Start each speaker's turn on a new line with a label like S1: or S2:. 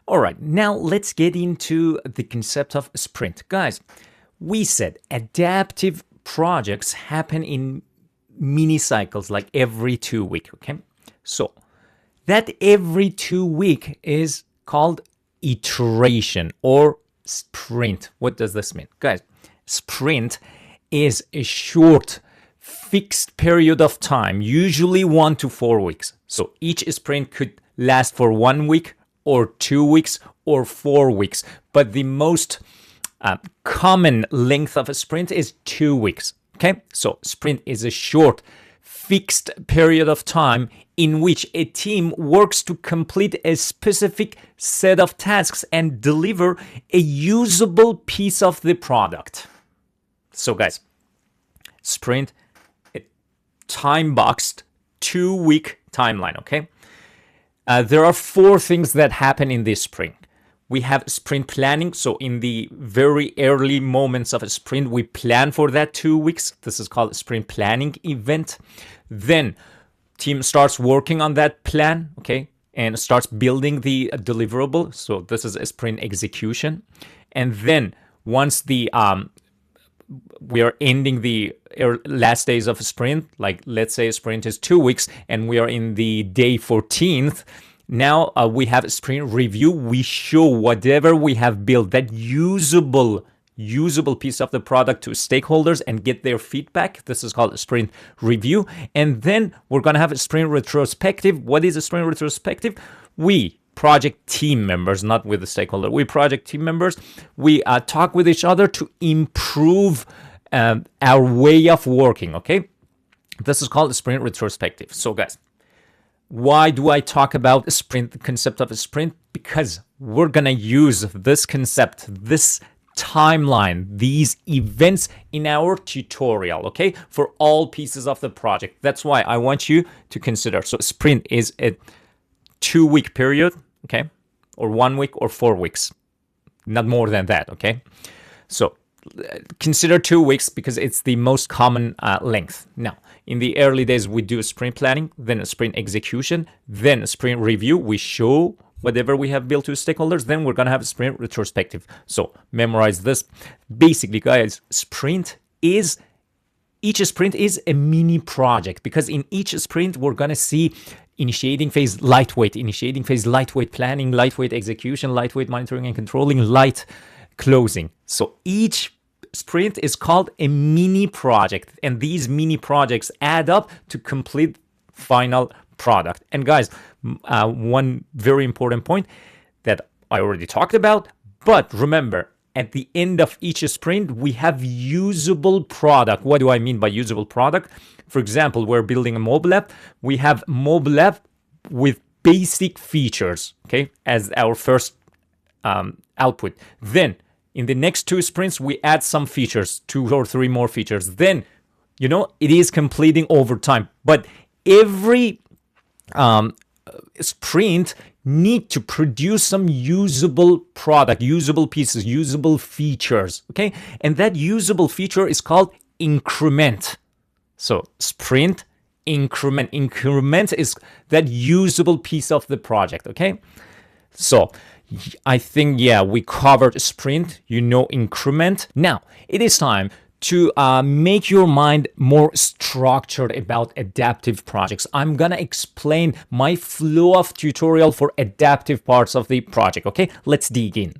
S1: All right, now let's get into the concept of sprint. Guys, we said adaptive projects happen in mini cycles, like every 2 weeks, okay? So that every 2 weeks is called iteration or sprint. What does this mean? Guys, sprint is a short fixed period of time, usually 1 to 4 weeks. So each sprint could last for 1 week or 2 weeks or 4 weeks. But the most common length of a sprint is 2 weeks. Okay, so sprint is a short fixed period of time in which a team works to complete a specific set of tasks and deliver a usable piece of the product. So guys, sprint, time boxed 2 week timeline, okay? There are 4 things that happen in this sprint. We have sprint planning. So in the very early moments of a sprint, we plan for that 2 weeks. This is called a sprint planning event. Then team starts working on that plan, okay, and starts building the deliverable. So this is a sprint execution. And then once the we are ending the last days of a sprint, like let's say a sprint is 2 weeks and we are in the day 14th. Now we have a sprint review. We show whatever we have built, that usable piece of the product, to stakeholders and get their feedback. This is called a sprint review. And then we're going to have a sprint retrospective. What is a sprint retrospective? We project team members, not with the stakeholder. We project team members. We talk with each other to improve our way of working, okay? This is called a sprint retrospective. So guys, why do I talk about a sprint, the concept of a sprint? Because we're going to use this concept, this timeline, these events in our tutorial, okay? For all pieces of the project. That's why I want you to consider. So sprint is a 2 week period, okay? Or 1 week or 4 weeks. Not more than that, okay? So consider 2 weeks because it's the most common length. Now, in the early days, we do sprint planning, then a sprint execution, then a sprint review. We show whatever we have built to stakeholders. Then we're going to have a sprint retrospective. So memorize this. Basically, guys, each sprint is a mini project, because in each sprint, we're going to see initiating phase, lightweight planning, lightweight execution, lightweight monitoring and controlling, light closing. So each sprint is called a mini project, and these mini projects add up to complete final product. And guys, one very important point that I already talked about, but remember, at the end of each sprint, we have usable product. What do I mean by usable product? For example, we're building a mobile app. We have mobile app with basic features, okay, as our first output. Then in the next 2 sprints, we add some features, 2 or 3 more features. Then, it is completing over time. But every sprint need to produce some usable product, usable pieces, usable features, okay? And that usable feature is called increment. So sprint, increment. Increment is that usable piece of the project, okay? So I think, we covered sprint, increment. Now, it is time to make your mind more structured about adaptive projects. I'm going to explain my flow of tutorial for adaptive parts of the project, okay? Let's dig in.